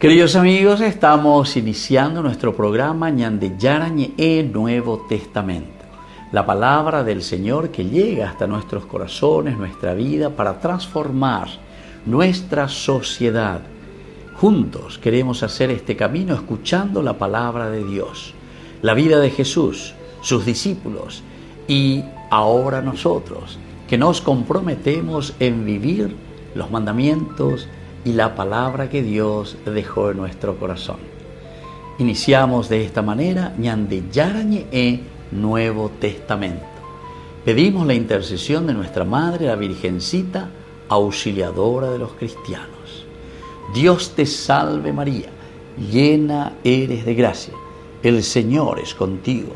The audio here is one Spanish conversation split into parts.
Queridos amigos, estamos iniciando nuestro programa Ñande Yarañe Nuevo Testamento. La palabra del Señor que llega hasta nuestros corazones, nuestra vida, para transformar nuestra sociedad. Juntos queremos hacer este camino escuchando la palabra de Dios, la vida de Jesús, sus discípulos y ahora nosotros, que nos comprometemos en vivir los mandamientos y la palabra que Dios dejó en nuestro corazón. Iniciamos de esta manera Ñande Yarañe Nuevo Testamento. Pedimos la intercesión de nuestra Madre, la Virgencita, auxiliadora de los cristianos. Dios te salve María, llena eres de gracia, el Señor es contigo.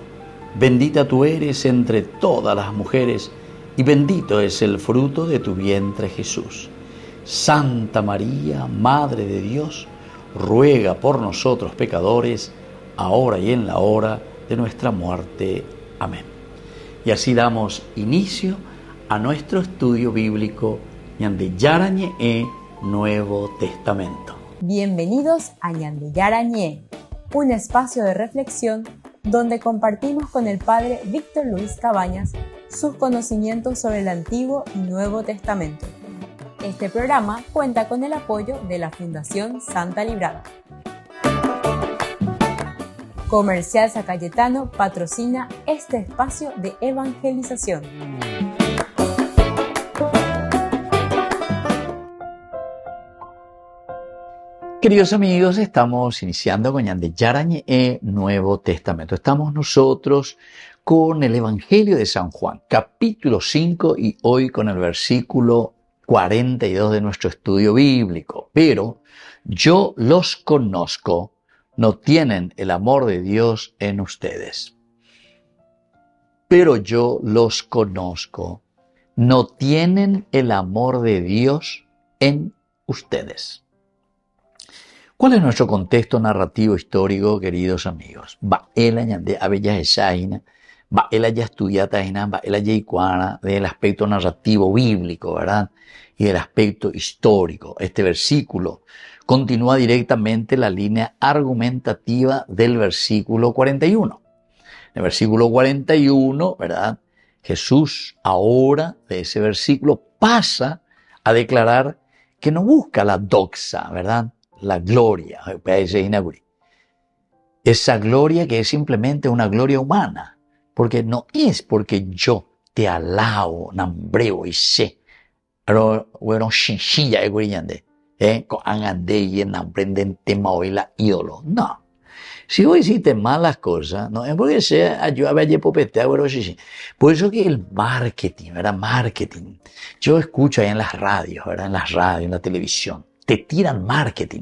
Bendita tú eres entre todas las mujeres y bendito es el fruto de tu vientre Jesús. Santa María, Madre de Dios, ruega por nosotros pecadores, ahora y en la hora de nuestra muerte. Amén. Y así damos inicio a nuestro estudio bíblico Ñande Yarañe Nuevo Testamento. Bienvenidos a Ñande Yarañe, un espacio de reflexión donde compartimos con el Padre Víctor Luis Cabañas sus conocimientos sobre el Antiguo y Nuevo Testamento. Este programa cuenta con el apoyo de la Fundación Santa Librada. Comercial San Cayetano patrocina este espacio de evangelización. Queridos amigos, estamos iniciando con Ñande Yarañe Nuevo Testamento. Estamos nosotros con el Evangelio de San Juan, capítulo 5 y hoy con el versículo 42 de nuestro estudio bíblico. Pero yo los conozco, no tienen el amor de Dios en ustedes. Pero yo los conozco, no tienen el amor de Dios en ustedes. ¿Cuál es nuestro contexto narrativo histórico, queridos amigos? Ba'ela ñande abella esaina, ba'ela ya estudiata ina, ba'ela ya iguana del aspecto narrativo bíblico, ¿verdad? Y del aspecto histórico. Este versículo continúa directamente la línea argumentativa del versículo 41. En el versículo 41, ¿verdad? Jesús ahora de ese versículo pasa a declarar que no busca la doxa, ¿verdad? La gloria, esa gloria que es simplemente una gloria humana, porque no es porque yo te alabo, nambreo y sé, pero bueno, shinshilla con angande y nambrenden tema hoy la ídolo, no. Si vos hiciste malas cosas, no es porque sea ayuda a popete, por eso que el marketing, ¿verdad? Marketing. Yo escucho ahí en las radios, ¿verdad? En las radios, en la televisión. Te tiran marketing.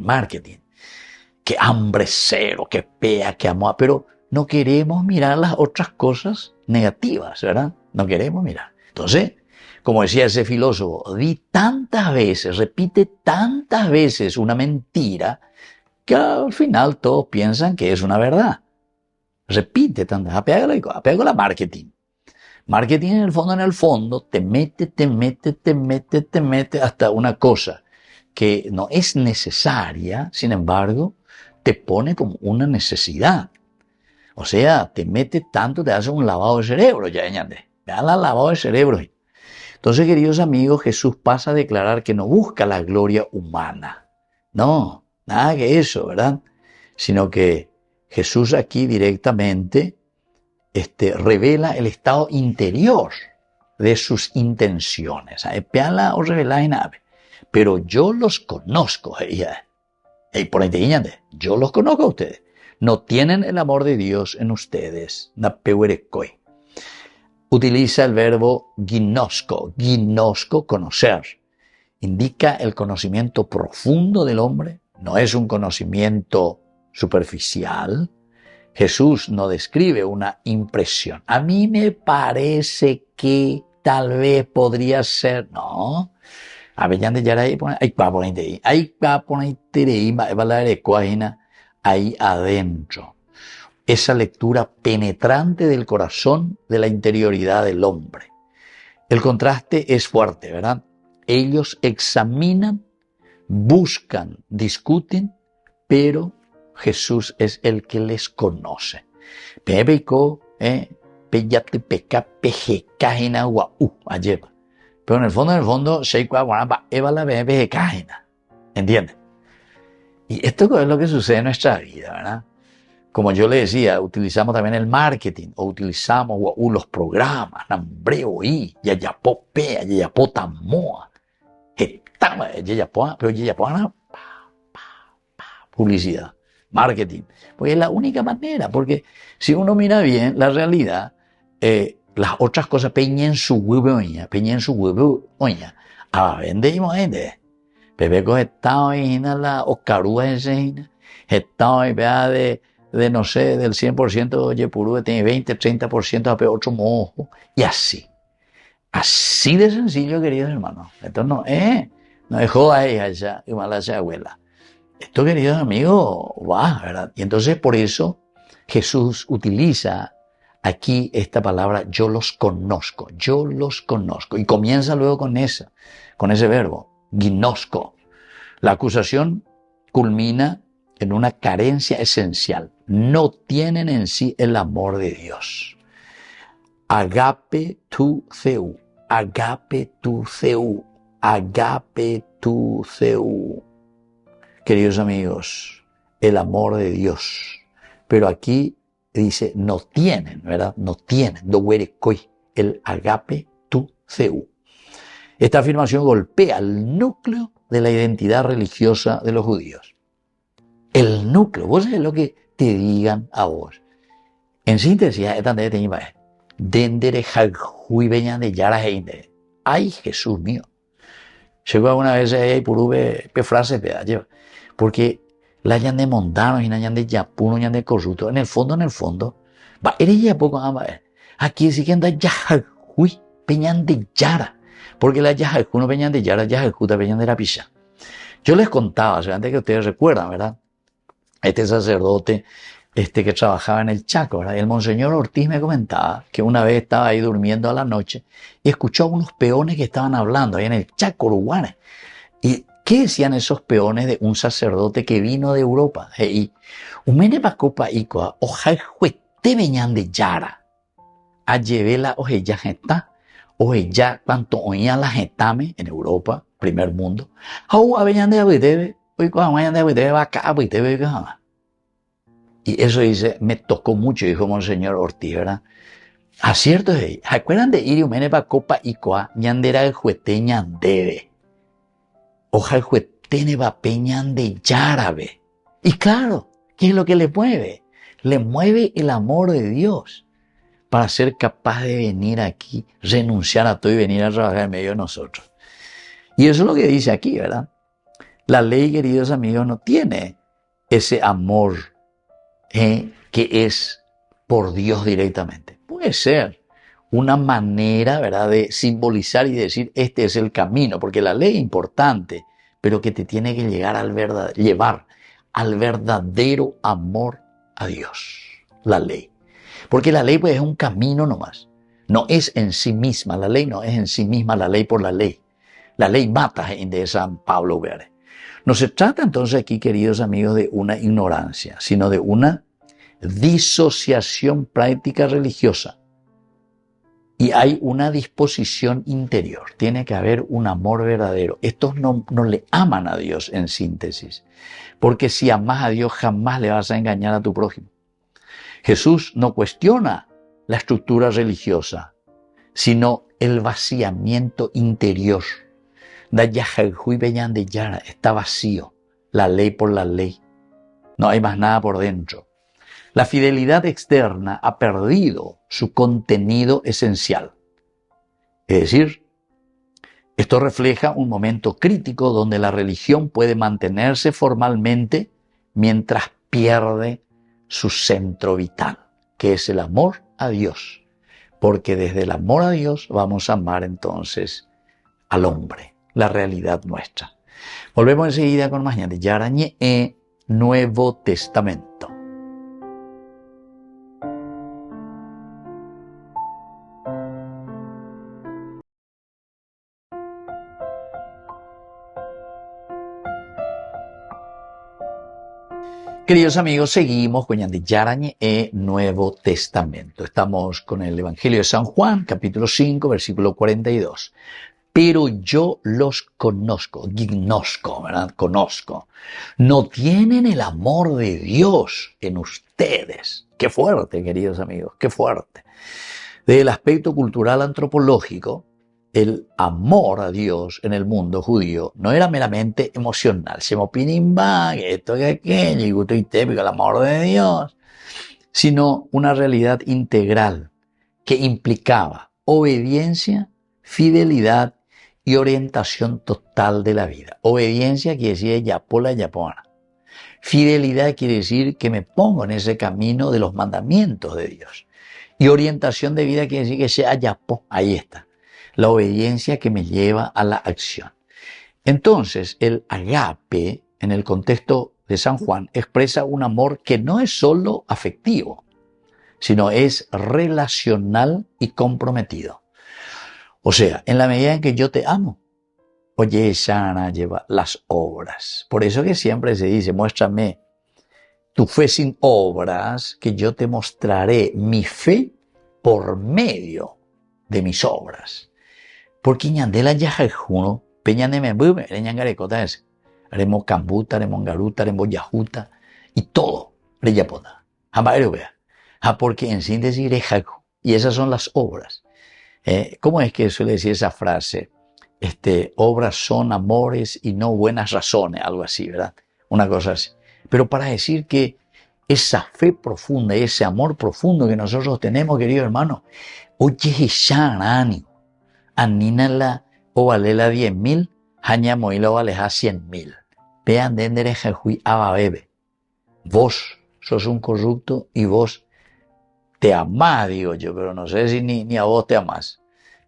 Que hambre cero, que pea, que amor. Pero no queremos mirar las otras cosas negativas, ¿verdad? No queremos mirar. Entonces, como decía ese filósofo, repite tantas veces una mentira que al final todos piensan que es una verdad. Repite tantas, apega la marketing. Marketing en el fondo, te mete hasta una cosa que no es necesaria, sin embargo, te pone como una necesidad. O sea, te mete tanto, te hace un lavado de cerebro, ya añade. Vean la lavado de cerebro. Entonces, queridos amigos, Jesús pasa a declarar que no busca la gloria humana. No, nada que eso, ¿verdad? Sino que Jesús aquí directamente revela el estado interior de sus intenciones. Peala o revela en ave. Pero yo los conozco, por ahí yo los conozco a ustedes. No tienen el amor de Dios en ustedes. Utiliza el verbo ginosko, conocer. Indica el conocimiento profundo del hombre. No es un conocimiento superficial. Jesús no describe una impresión. A mí me parece que tal vez podría ser, no. Ahí adentro. Esa lectura penetrante del corazón, de la interioridad del hombre. El contraste es fuerte, ¿verdad? Ellos examinan, buscan, discuten, pero Jesús es el que les conoce. Pero en el fondo, ¿entienden? Y esto es lo que sucede en nuestra vida, ¿verdad? Como yo le decía, utilizamos también el marketing, o utilizamos los programas, nambreo y yayapopea, yayapotamoa, pero yayapoa, publicidad, marketing. Porque es la única manera, porque si uno mira bien la realidad, las otras cosas peñen su huevo, vendemos gente. Pepeco está en la Oscarúa en está de no sé, del 100% de Yepurú tiene 20, 30% a otro mojo, y así. Así de sencillo, queridos hermanos. Esto no es joda allá y mala esa abuela. Esto, queridos amigos, va, ¿verdad? Y entonces por eso Jesús utiliza aquí esta palabra, yo los conozco. Y comienza luego con ese verbo, ginosco. La acusación culmina en una carencia esencial. No tienen en sí el amor de Dios. Agape tu Theou. Agape tu Theou. Agape tu Theou. Queridos amigos, el amor de Dios. Pero aquí dice, no tienen, ¿verdad? No tienen. El agape tu Theou. Esta afirmación golpea el núcleo de la identidad religiosa de los judíos. El núcleo, vos sabés lo que te digan a vos. En síntesis, ay, Jesús mío. Llegó alguna vez ahí por frase, porque la hayan de montano y la hayan de yapuno y hayan de corrupto. En el fondo, eres ya poco, aquí sí que anda yahui, peñan de yara. Porque la yajajuno peñan de yara, yajajuta peñan de la pilla. Yo les contaba, antes que ustedes recuerdan, ¿verdad? Este sacerdote, que trabajaba en el Chaco, ¿verdad? El monseñor Ortiz me comentaba que una vez estaba ahí durmiendo a la noche y escuchó a unos peones que estaban hablando ahí en el Chaco, Uruguay. ¿Y qué decían esos peones de un sacerdote que vino de Europa? Y umene pacopa icoa, ojai juete veñan de yara. A llevela ojeya gesta. Ojeya cuanto oía la getame en Europa, primer mundo. Au aveñan de abitebe, hoy cojan de abitebe va acá abitebe que y eso dice, me tocó mucho, dijo Monseñor Ortiz, ¿verdad? Acierto es ahí. ¿Acuerdan de ir y umene pa copa y coa? Ñandera el juete ñandebe. Oja el juete ne va peñan de yárabe. Y claro, ¿qué es lo que le mueve? Le mueve el amor de Dios para ser capaz de venir aquí, renunciar a todo y venir a trabajar en medio de nosotros. Y eso es lo que dice aquí, ¿verdad? La ley, queridos amigos, no tiene ese amor que es por Dios directamente. Puede ser una manera, ¿verdad?, de simbolizar y decir, este es el camino, porque la ley es importante, pero que te tiene que llevar al verdadero amor a Dios, la ley. Porque la ley pues es un camino nomás, no es en sí misma, la ley no es en sí misma la ley por la ley. La ley mata de San Pablo Verde. No se trata entonces aquí, queridos amigos, de una ignorancia, sino de una disociación práctica religiosa. Y hay una disposición interior, tiene que haber un amor verdadero. Estos no le aman a Dios en síntesis, porque si amas a Dios jamás le vas a engañar a tu prójimo. Jesús no cuestiona la estructura religiosa, sino el vaciamiento interior. Está vacío, la ley por la ley. No hay más nada por dentro. La fidelidad externa ha perdido su contenido esencial. Es decir, esto refleja un momento crítico donde la religión puede mantenerse formalmente mientras pierde su centro vital, que es el amor a Dios. Porque desde el amor a Dios vamos a amar entonces al hombre, la realidad nuestra. Volvemos enseguida con más de Yarañe Nuevo Testamento. Queridos amigos, seguimos con Ñande Yarañe e Nuevo Testamento. Estamos con el Evangelio de San Juan, capítulo 5, versículo 42. Pero yo los conozco, gignosco, ¿verdad? Conozco. No tienen el amor de Dios en ustedes. Qué fuerte, queridos amigos, qué fuerte. Desde el aspecto cultural antropológico, el amor a Dios en el mundo judío no era meramente emocional. Se me opinimba, que esto, que aquello, y gusto y típico, el amor de Dios, sino una realidad integral que implicaba obediencia, fidelidad y orientación total de la vida. Obediencia quiere decir yapola, yapona. Fidelidad quiere decir que me pongo en ese camino de los mandamientos de Dios. Y orientación de vida quiere decir que sea yapo, ahí está. La obediencia que me lleva a la acción. Entonces, el agape, en el contexto de San Juan, expresa un amor que no es solo afectivo, sino es relacional y comprometido. O sea, en la medida en que yo te amo, oye, Shana lleva las obras. Por eso que siempre se dice, muéstrame tu fe sin obras, que yo te mostraré mi fe por medio de mis obras. Porque ñandela yajajuno, peñaneme bume, reñangarecota es, haremos cambuta, haremos garuta, haremos yajuta, y todo, reyapota. Jamás vea. Porque en síntesis rejaju, y esas son las obras. ¿Cómo es que suele decir esa frase? Obras son amores y no buenas razones, algo así, ¿verdad? Una cosa así. Pero para decir que esa fe profunda y ese amor profundo que nosotros tenemos, querido hermano, oye, ánimo. Anínala o valela 10.000, haña moila o valeja 100.000. Vean de derejajuy ababebe. Vos sos un corrupto y vos te amás, digo yo, pero no sé si ni a vos te amás.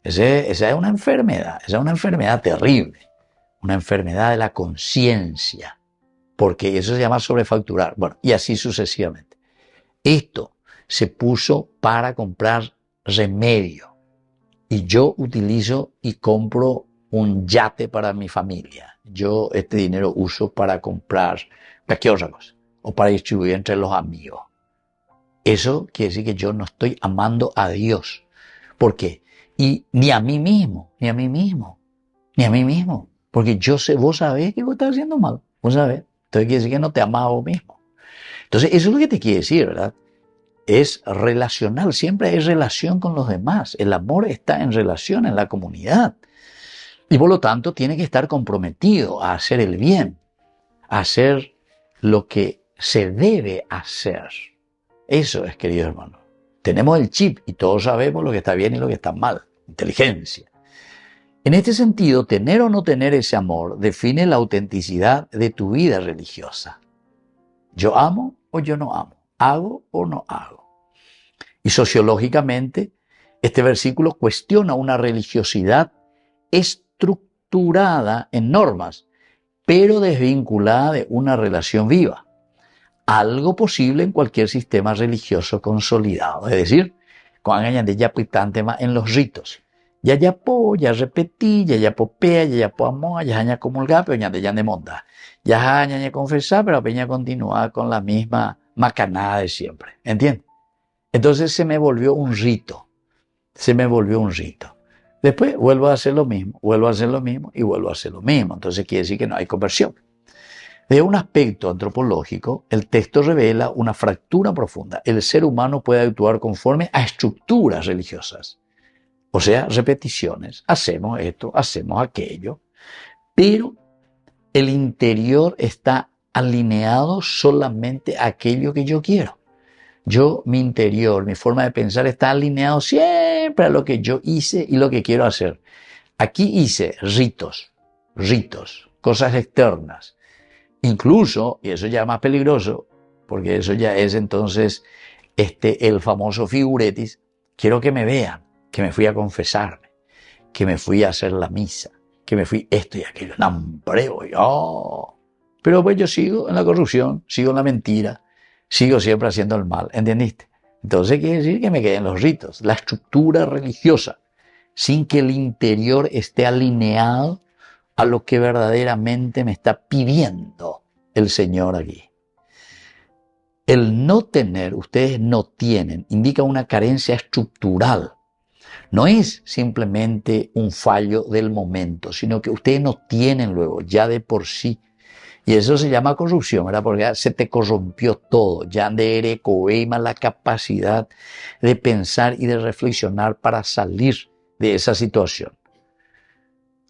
Esa es una enfermedad terrible, una enfermedad de la conciencia, porque eso se llama sobrefacturar, bueno, y así sucesivamente. Esto se puso para comprar remedio. Y yo utilizo y compro un yate para mi familia. Yo este dinero uso para comprar cualquier otra cosa o para distribuir entre los amigos. Eso quiere decir que yo no estoy amando a Dios. ¿Por qué? Y ni a mí mismo. Porque yo sé, vos sabés que vos estás haciendo mal. Vos sabés. Entonces quiere decir que no te amas a vos mismo. Entonces eso es lo que te quiere decir, ¿verdad? Es relacional, siempre hay relación con los demás. El amor está en relación, en la comunidad. Y por lo tanto tiene que estar comprometido a hacer el bien, a hacer lo que se debe hacer. Eso es, querido hermano. Tenemos el chip y todos sabemos lo que está bien y lo que está mal. Inteligencia. En este sentido, tener o no tener ese amor define la autenticidad de tu vida religiosa. ¿Yo amo o yo no amo? ¿Hago o no hago? Y sociológicamente, este versículo cuestiona una religiosidad estructurada en normas, pero desvinculada de una relación viva. Algo posible en cualquier sistema religioso consolidado. Es decir, cuando hayan de ya pitante más en los ritos. Ya po, ya repetí, ya popea, ya po amor, ya comulgar, pero ya de monda. Ya confesar, pero peña continúa con la misma macanada de siempre. ¿Entiendes? Entonces se me volvió un rito. Después vuelvo a hacer lo mismo y vuelvo a hacer lo mismo. Entonces quiere decir que no hay conversión. De un aspecto antropológico, el texto revela una fractura profunda. El ser humano puede actuar conforme a estructuras religiosas. O sea, repeticiones. Hacemos esto, hacemos aquello. Pero el interior está alineado solamente a aquello que yo quiero. Mi interior, mi forma de pensar está alineado siempre a lo que yo hice y lo que quiero hacer. Aquí hice ritos, cosas externas. Incluso, y eso ya es más peligroso, porque eso ya es entonces el famoso figuretis, quiero que me vean, que me fui a confesarme, que me fui a hacer la misa, que me fui esto y aquello. Pero pues yo sigo en la corrupción, sigo en la mentira, sigo siempre haciendo el mal, ¿entendiste? Entonces quiere decir que me queden los ritos, la estructura religiosa, sin que el interior esté alineado a lo que verdaderamente me está pidiendo el Señor aquí. El no tener, ustedes no tienen, indica una carencia estructural. No es simplemente un fallo del momento, sino que ustedes no tienen luego, ya de por sí. Y eso se llama corrupción, ¿verdad? Porque ya se te corrompió todo, ya de erecoema la capacidad de pensar y de reflexionar para salir de esa situación.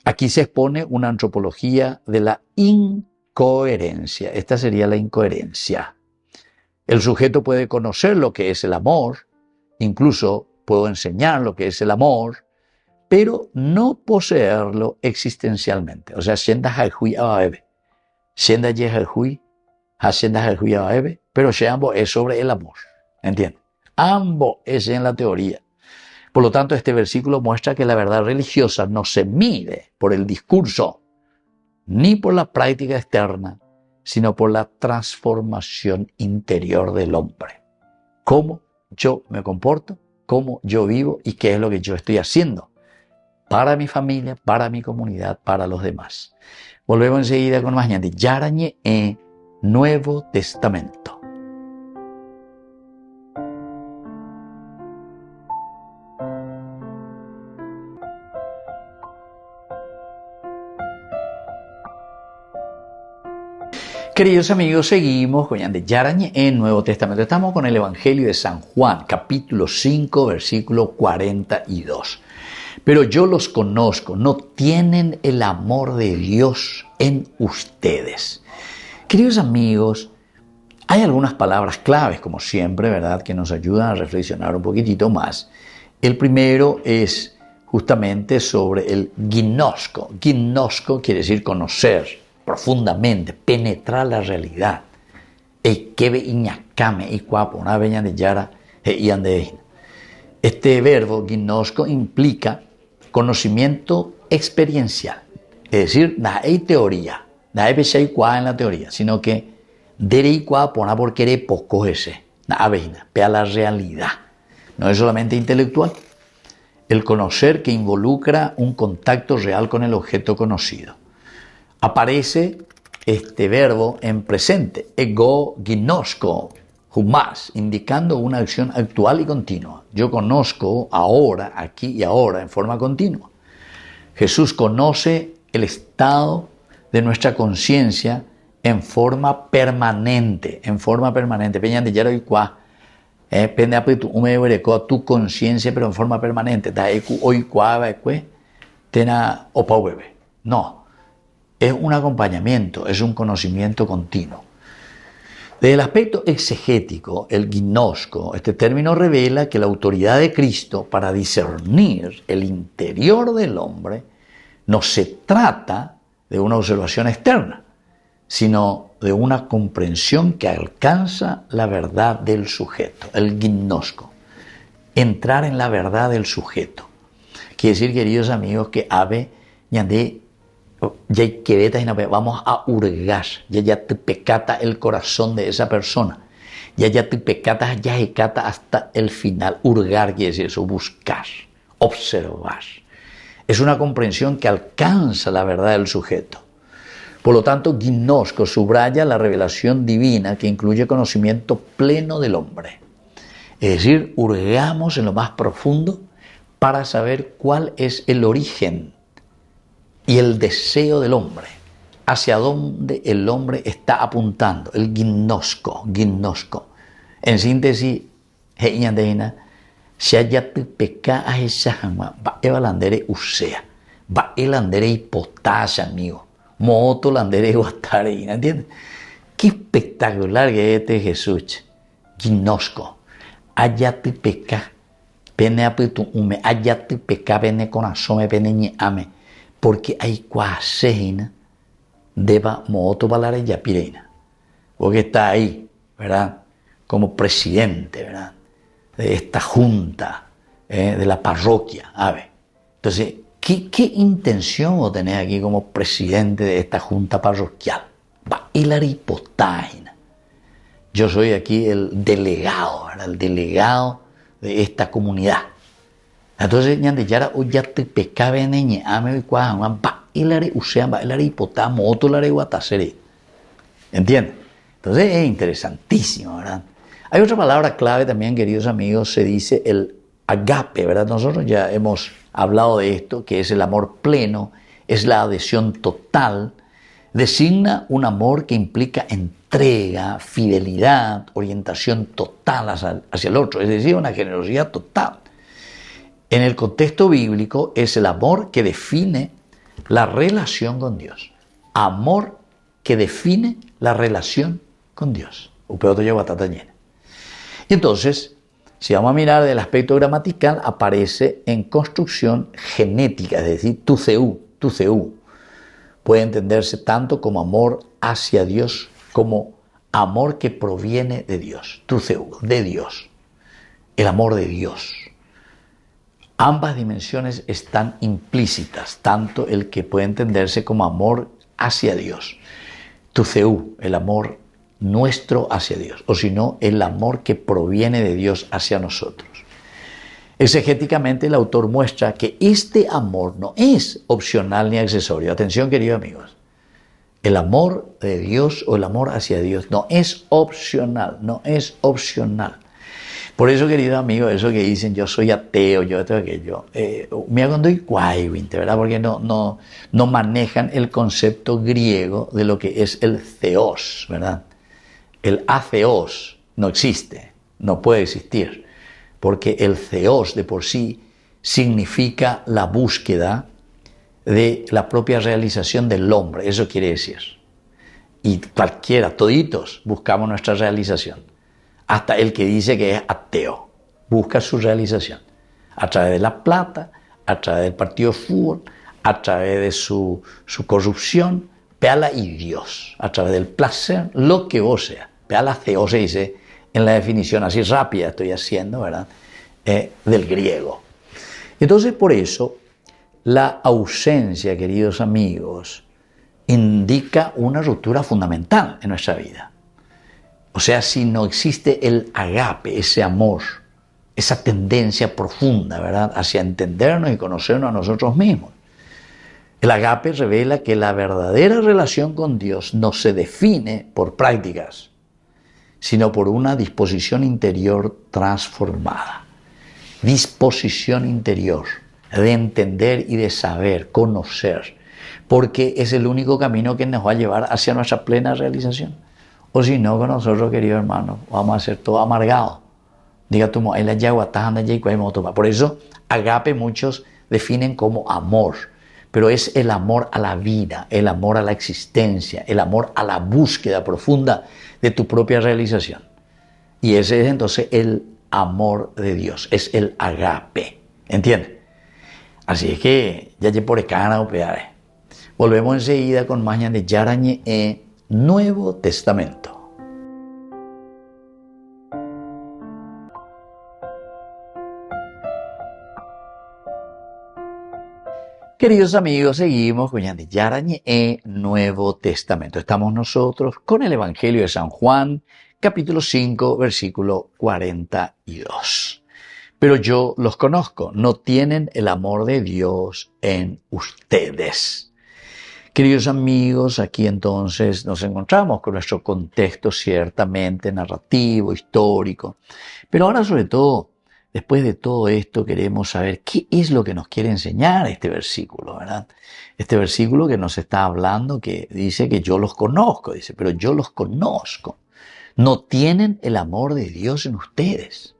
Aquí se expone una antropología de la incoherencia. Esta sería la incoherencia. El sujeto puede conocer lo que es el amor, incluso puedo enseñar lo que es el amor, pero no poseerlo existencialmente. O sea, sienda haihui abaebe, sienda ye haihui, hacienda haihui abaebe, pero ambos es sobre el amor. ¿Entiendes? Ambos es en la teoría. Por lo tanto, este versículo muestra que la verdad religiosa no se mide por el discurso, ni por la práctica externa, sino por la transformación interior del hombre. Cómo yo me comporto, cómo yo vivo y qué es lo que yo estoy haciendo para mi familia, para mi comunidad, para los demás. Volvemos enseguida con más ñande Yarañe en Nuevo Testamento. Queridos amigos, seguimos con Ñande Yarañe en Nuevo Testamento. Estamos con el Evangelio de San Juan, capítulo 5, versículo 42. Pero yo los conozco, no tienen el amor de Dios en ustedes. Queridos amigos, hay algunas palabras claves, como siempre, ¿verdad?, que nos ayudan a reflexionar un poquitito más. El primero es justamente sobre el ginosko. Ginosko quiere decir conocer profundamente, penetrar la realidad. Este verbo, ginosko, implica conocimiento experiencial. Es decir, no hay teoría, no hay en la teoría, sino que porque eres poco ese, vea la realidad. No es solamente intelectual. El conocer que involucra un contacto real con el objeto conocido. Aparece este verbo en presente, ego ginosko, humas, indicando una acción actual y continua. Yo conozco ahora, aquí y ahora, en forma continua. Jesús conoce el estado de nuestra conciencia en forma permanente, Peñan de yaro y cuá, tu conciencia, pero en forma permanente. No. Es un acompañamiento, es un conocimiento continuo. Desde el aspecto exegético, el ginosko, este término revela que la autoridad de Cristo para discernir el interior del hombre no se trata de una observación externa, sino de una comprensión que alcanza la verdad del sujeto, el ginosko. Entrar en la verdad del sujeto. Quiere decir, queridos amigos, que vamos a hurgar, ya te pecata el corazón de esa persona, ya te pecata, hasta el final. Hurgar quiere decir eso, buscar, observar. Es una comprensión que alcanza la verdad del sujeto. Por lo tanto, ginosko subraya la revelación divina que incluye conocimiento pleno del hombre. Es decir, hurgamos en lo más profundo para saber cuál es el origen y el deseo del hombre, hacia dónde el hombre está apuntando, el ginosko. En síntesis, si haya peca a esa jama, va evalandere usea, va elandere hipotasia, amigo, moto landere guatare, ¿entiendes? Qué espectacular que es este Jesús, ginosko, haya peca, pene apitu ume, haya peca, pene corazón, pene ñame. Porque hay cuaseina deba moto valare ya pireina. Porque está ahí, ¿verdad? Como presidente, ¿verdad? De esta junta, de la parroquia, ¿sabe? Entonces, ¿qué intención vos tenés aquí como presidente de esta junta parroquial? Va hilaripotaina. Yo soy aquí el delegado, ¿verdad? El delegado de esta comunidad. Entonces, ñande yara o ya te pecaba en ñe ame y cuajan va ilare usean va ilare hipotamo otro lare guatasere. ¿Entiendes? Entonces es interesantísimo, ¿verdad? Hay otra palabra clave también, queridos amigos, se dice el agape, ¿verdad? Nosotros ya hemos hablado de esto, que es el amor pleno, es la adhesión total, designa un amor que implica entrega, fidelidad, orientación total hacia el otro, es decir, una generosidad total. En el contexto bíblico es el amor que define la relación con Dios. Amor que define la relación con Dios. Y entonces, si vamos a mirar del aspecto gramatical, aparece en construcción genética, es decir, tuceu. Puede entenderse tanto como amor hacia Dios como amor que proviene de Dios, tuceu, de Dios, el amor de Dios. Ambas dimensiones están implícitas, tanto el que puede entenderse como amor hacia Dios, tuceu, el amor nuestro hacia Dios, o si no, el amor que proviene de Dios hacia nosotros. Exegéticamente, el autor muestra que este amor no es opcional ni accesorio. Atención, queridos amigos. El amor de Dios o el amor hacia Dios no es opcional, no es opcional. Por eso, queridos amigos, eso que dicen yo soy ateo, yo esto, aquello, me hago ¿verdad? Porque no manejan el concepto griego de lo que es el theos, ¿verdad? El atheos no existe, no puede existir, porque el theos de por sí significa la búsqueda de la propia realización del hombre, eso quiere decir. Y cualquiera, toditos, buscamos nuestra realización. Hasta el que dice que es ateo, busca su realización. A través de la plata, a través del partido de fútbol, a través de su corrupción, péala y Dios, a través del placer, lo que vos sea. Péala theo se dice en la definición así rápida, estoy haciendo, ¿verdad? Del griego. Entonces, por eso, la ausencia, queridos amigos, indica una ruptura fundamental en nuestra vida. O sea, si no existe el agape, ese amor, esa tendencia profunda, ¿verdad?, hacia entendernos y conocernos a nosotros mismos. El agape revela que la verdadera relación con Dios no se define por prácticas, sino por una disposición interior transformada. Disposición interior de entender y de saber, conocer, porque es el único camino que nos va a llevar hacia nuestra plena realización. O si no, con nosotros, queridos hermanos, vamos a ser todos amargados. Diga tú, por eso, agape muchos definen como amor, pero es el amor a la vida, el amor a la existencia, el amor a la búsqueda profunda de tu propia realización. Y ese es entonces el amor de Dios, es el agape. ¿Entiendes? Así es que, ya por ecana o peare. Volvemos enseguida con más de Yarañe Nuevo Testamento. Queridos amigos, seguimos con Yarañe Nuevo Testamento. Estamos nosotros con el Evangelio de San Juan, capítulo 5, versículo 42. Pero yo los conozco, no tienen el amor de Dios en ustedes. Queridos amigos, aquí entonces nos encontramos con nuestro contexto ciertamente narrativo, histórico, pero ahora sobre todo, después de todo esto, queremos saber qué es lo que nos quiere enseñar este versículo, ¿verdad? Este versículo que nos está hablando, que dice que yo los conozco, dice, pero yo los conozco. No tienen el amor de Dios en ustedes.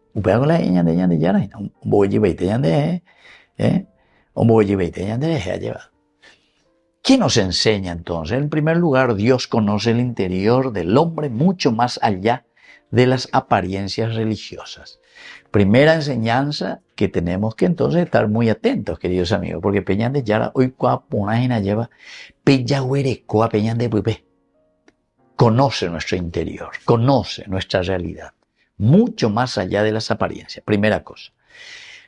¿Qué nos enseña entonces? En primer lugar, Dios conoce el interior del hombre mucho más allá de las apariencias religiosas. Primera enseñanza que tenemos que entonces estar muy atentos, queridos amigos, porque Peñan de Yara hoy cuapunajina lleva Peyahuerecoa Peñan de Pupe. Conoce nuestro interior, conoce nuestra realidad, mucho más allá de las apariencias. Primera cosa.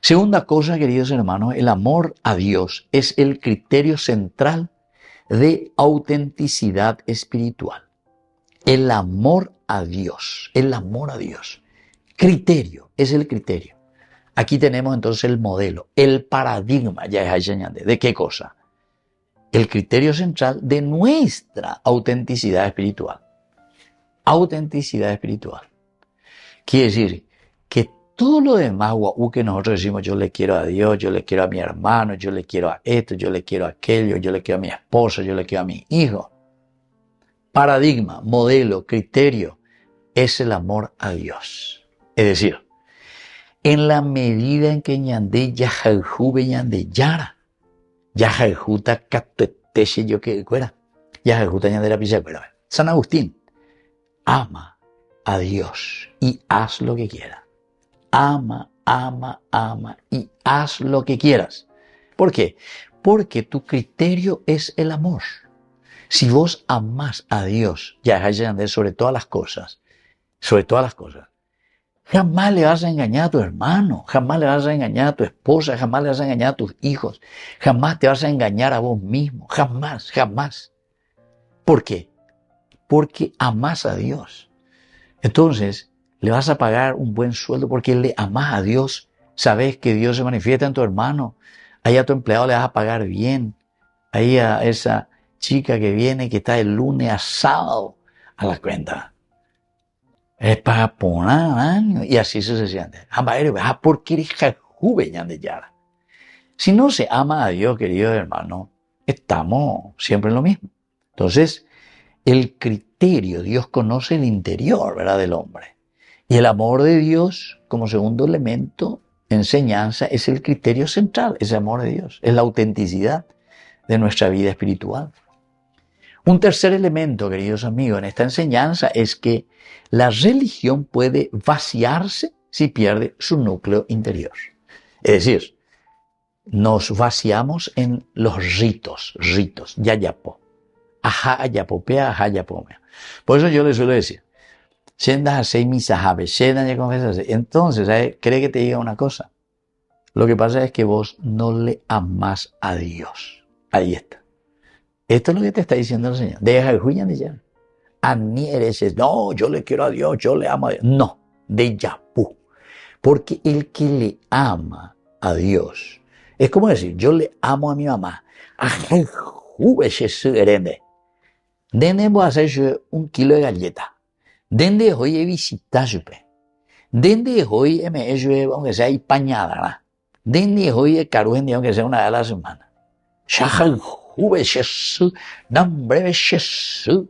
Segunda cosa, queridos hermanos, el amor a Dios es el criterio central de autenticidad espiritual. El amor a Dios, el amor a Dios. Criterio, es el criterio. Aquí tenemos entonces el modelo, el paradigma, ya es ¿de qué cosa? El criterio central de nuestra autenticidad espiritual. autenticidad espiritual. Quiere decir que todo lo demás, que nosotros decimos, yo le quiero a Dios, yo le quiero a mi hermano, yo le quiero a esto, yo le quiero a aquello, yo le quiero a mi esposa, yo le quiero a mi hijo. Paradigma, modelo, criterio, es el amor a Dios. Es decir, en la medida en que ñande yajajube ñande yara, yajajuta catueteche yo que fuera, yajajuta ñande la pisa fuera. San Agustín, ama a Dios y haz lo que quieras. Ama, ama, ama y haz lo que quieras. ¿Por qué? Porque tu criterio es el amor. Si vos amás a Dios, sobre todas las cosas, jamás le vas a engañar a tu hermano, jamás le vas a engañar a tu esposa, jamás le vas a engañar a tus hijos, jamás te vas a engañar a vos mismo, jamás, jamás. ¿Por qué? Porque amás a Dios. Entonces, le vas a pagar un buen sueldo porque le amás a Dios. Sabes que Dios se manifiesta en tu hermano. Ahí a tu empleado le vas a pagar bien. Ahí a esa chica que viene, que está el lunes a sábado a la cuenta. Es para poner años y así sucesivamente. Porque eres joven de Yara. Si no se ama a Dios, queridos hermanos, estamos siempre en lo mismo. Entonces, el criterio, Dios conoce el interior, ¿verdad?, del hombre. Y el amor de Dios, como segundo elemento, enseñanza, es el criterio central, ese amor de Dios, es la autenticidad de nuestra vida espiritual. Un tercer elemento, queridos amigos, en esta enseñanza es que la religión puede vaciarse si pierde su núcleo interior. Es decir, nos vaciamos en los ritos, yayapo, ajá yapopea, ajá yapomea. Por eso yo les suelo decir, entonces, ¿cree que te diga una cosa? Lo que pasa es que vos no le amás a Dios. Ahí está. Esto es lo que te está diciendo el Señor. Deja el juicio de ya. No, yo le quiero a Dios, yo le amo a Dios. No, de yapú. Porque el que le ama a Dios, es como decir, yo le amo a mi mamá. Dende voy a hacer un kilo de galleta. Dende hoy visitar Dende hoy me aunque sea pañada, ¿no? Dende hoy caruende aunque sea una vez a la semana. Jube Jesús, nombre Jesús.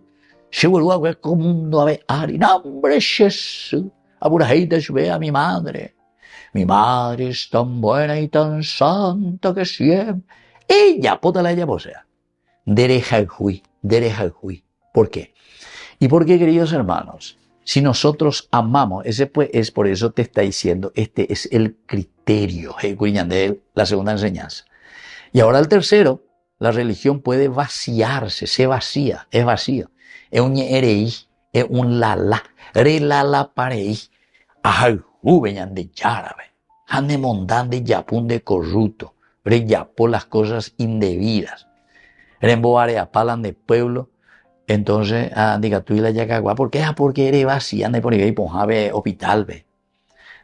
Se vuelvo a ver como mundo a ver Ari, nombre Jesús. Aburaheita ve a mi madre. Mi madre es tan buena y tan santa que siempre. Ella, pótala ella, posea. Dereja el juicio. ¿Por qué? Y porque, queridos hermanos, si nosotros amamos, ese pues es por eso te está diciendo, este es el criterio, de la segunda enseñanza. Y ahora el tercero, la religión puede vaciarse, se vacía, es vacío. Es un ereí, es un lala, relala pareí, ajal juveñan de yárabe, ande mondan de yapun de corrupto, reyapó las cosas indebidas, remboare apalan de pueblo. Entonces, diga tú y la yacagua, ¿por qué? Porque eres vacía, ande por ahí, y ponjave hospital, ve.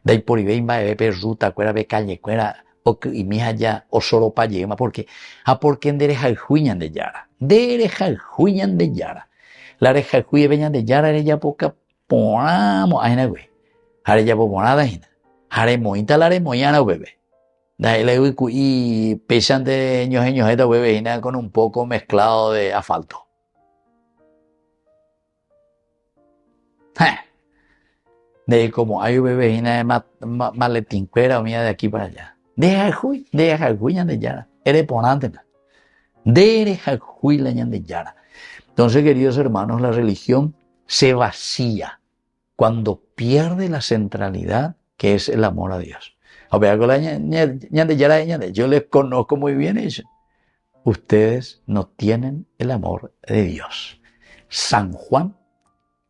De ahí por ahí, va a ver ruta, cuera, ve calle, cuera, y mi allá, o solo pa' llegar, porque, porque en dereja el juiñan de yara. Dereja el juiñan de yara. La dereja el juiñan veñan de yara, era ya poca, ponamos, ahí no, güey. Hare ya poponada, ahí no. Hare moita, la hare moyana, bebé. De ahí le y pesan de ñoje, esta bebé, con un poco mezclado de asfalto. De como hay bebés de maletín cuera o mía de aquí para allá. Deja el juicio de yara. Eres ponante. Deja el juicio de yara. Entonces, queridos hermanos, la religión se vacía cuando pierde la centralidad que es el amor a Dios. Yo les conozco muy bien eso. Ustedes no tienen el amor de Dios. San Juan,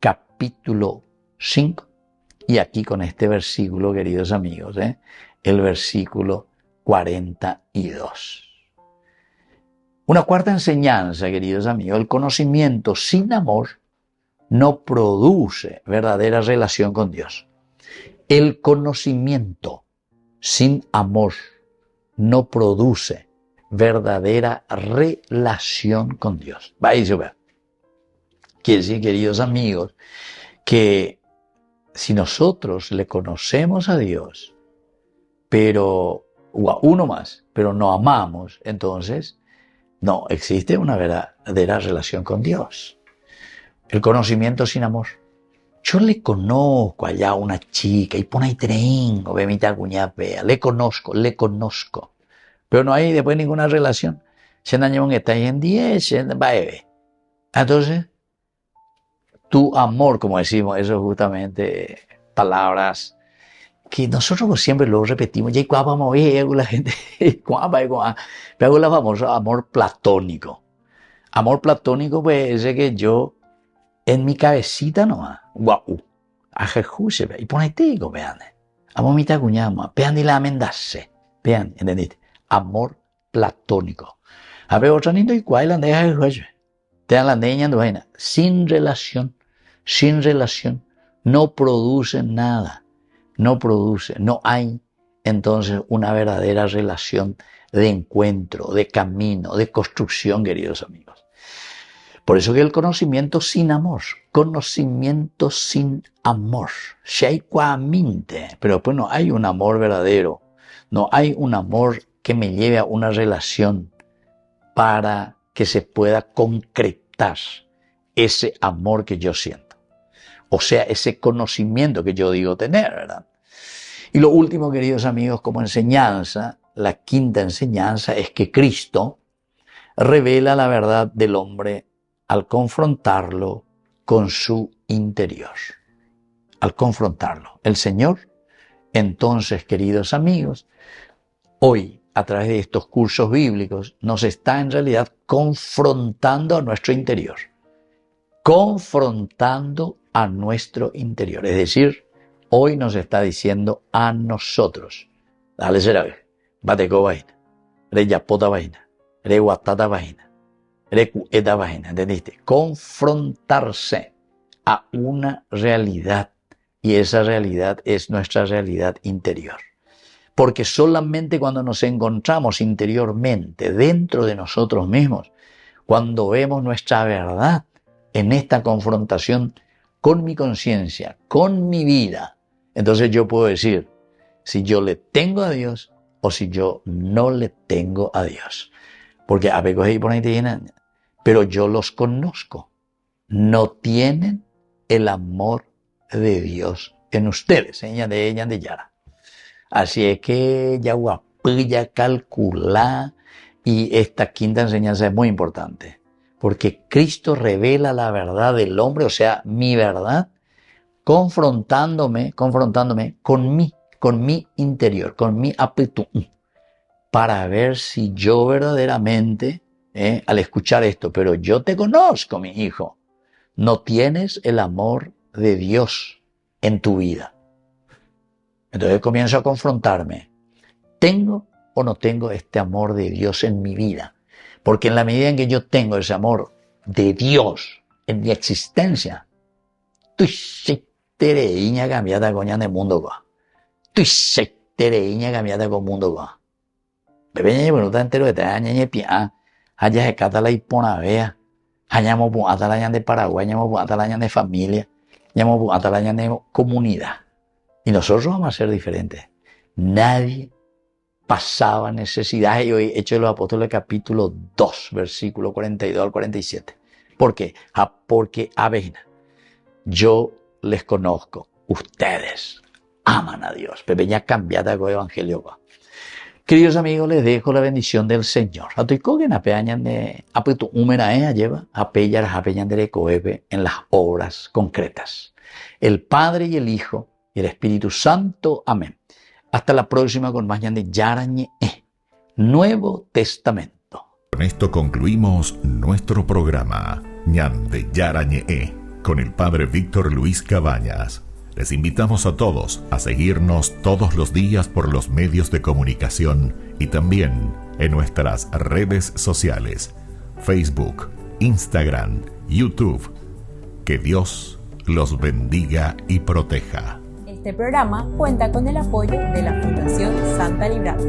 capítulo 5, y aquí con este versículo, queridos amigos, el versículo 42. Una cuarta enseñanza, queridos amigos, el conocimiento sin amor no produce verdadera relación con Dios. El conocimiento sin amor no produce verdadera relación con Dios. Va a decir, quiere decir, queridos amigos, que si nosotros le conocemos a Dios, o a uno más, pero no amamos, entonces no existe una verdadera relación con Dios. El conocimiento sin amor. Yo le conozco allá a una chica y pone ahí trengo, ve mi tacuña pea, le conozco, pero no hay después ninguna relación. Se dañó que está ahí en 10, va a ver. Entonces, tu amor, como decimos, eso es justamente palabras que nosotros siempre lo repetimos. Ya vamos a ver la gente, pero la famosa amor platónico. Amor platónico, pues, ese que yo en mi cabecita nomás, guau, a Jesús se ve, y pone tico, vean, amo mi tacuñama, vean y la amendace, vean, ¿entendiste? Amor platónico. A ver, otra niña y cuál la deja el juez, te dan la niña de vaina, sin relación, no produce nada, no hay entonces una verdadera relación de encuentro, de camino, de construcción, queridos amigos. Por eso que el conocimiento sin amor, pero después no hay un amor verdadero, no hay un amor que me lleve a una relación para que se pueda concretar ese amor que yo siento. O sea, ese conocimiento que yo digo tener, ¿verdad? Y lo último, queridos amigos, como enseñanza, la quinta enseñanza es que Cristo revela la verdad del hombre al confrontarlo con su interior. Al confrontarlo. El Señor, entonces, queridos amigos, hoy, a través de estos cursos bíblicos, nos está en realidad confrontando a nuestro interior. Confrontando a nuestro interior. Es decir, hoy nos está diciendo a nosotros, dale será, bateco vaina, re yapota vaina, re guatata vaina, re cueta vaina, ¿entendiste? Confrontarse a una realidad, y esa realidad es nuestra realidad interior. Porque solamente cuando nos encontramos interiormente, dentro de nosotros mismos, cuando vemos nuestra verdad en esta confrontación con mi conciencia, con mi vida, entonces yo puedo decir si yo le tengo a Dios o si yo no le tengo a Dios. Porque a veces ahí por ahí te llenan, pero yo los conozco. No tienen el amor de Dios en ustedes, ella de Yara. Así es que ya guapilla, calcula, y esta quinta enseñanza es muy importante. Porque Cristo revela la verdad del hombre, o sea, mi verdad, confrontándome con mi interior, con mi aptitud, para ver si yo verdaderamente, al escuchar esto, pero yo te conozco, mi hijo, no tienes el amor de Dios en tu vida. Entonces comienzo a confrontarme, ¿tengo o no tengo este amor de Dios en mi vida? Porque en la medida en que yo tengo ese amor de Dios en mi existencia, tú se tereiña cambiada con el mundo qua. Tú se tereiña cambiada con el mundo qua. Bebé ñe bueno entero de taña ñe pia, haya se cata la hipona vea, hayamos pu atalaña de Paraguay, hayamos pu atalaña de familia, hayamos pu atalaña de comunidad. Y nosotros vamos a ser diferentes. Nadie pasaba necesidad. Y hoy Hechos de los Apóstoles capítulo 2, versículo 42 al 47. ¿Por qué? Porque avena. Yo les conozco. Ustedes aman a Dios. Pepeña cambiada con el evangelio. Queridos amigos, les dejo la bendición del Señor. En las obras concretas. El Padre y el Hijo y el Espíritu Santo. Amén. Hasta la próxima con más de Yarañe, Nuevo Testamento. Con esto concluimos nuestro programa Ñan de Yarañe, con el Padre Víctor Luis Cabañas. Les invitamos a todos a seguirnos todos los días por los medios de comunicación y también en nuestras redes sociales, Facebook, Instagram, YouTube. Que Dios los bendiga y proteja. Este programa cuenta con el apoyo de la Fundación Santa Librada.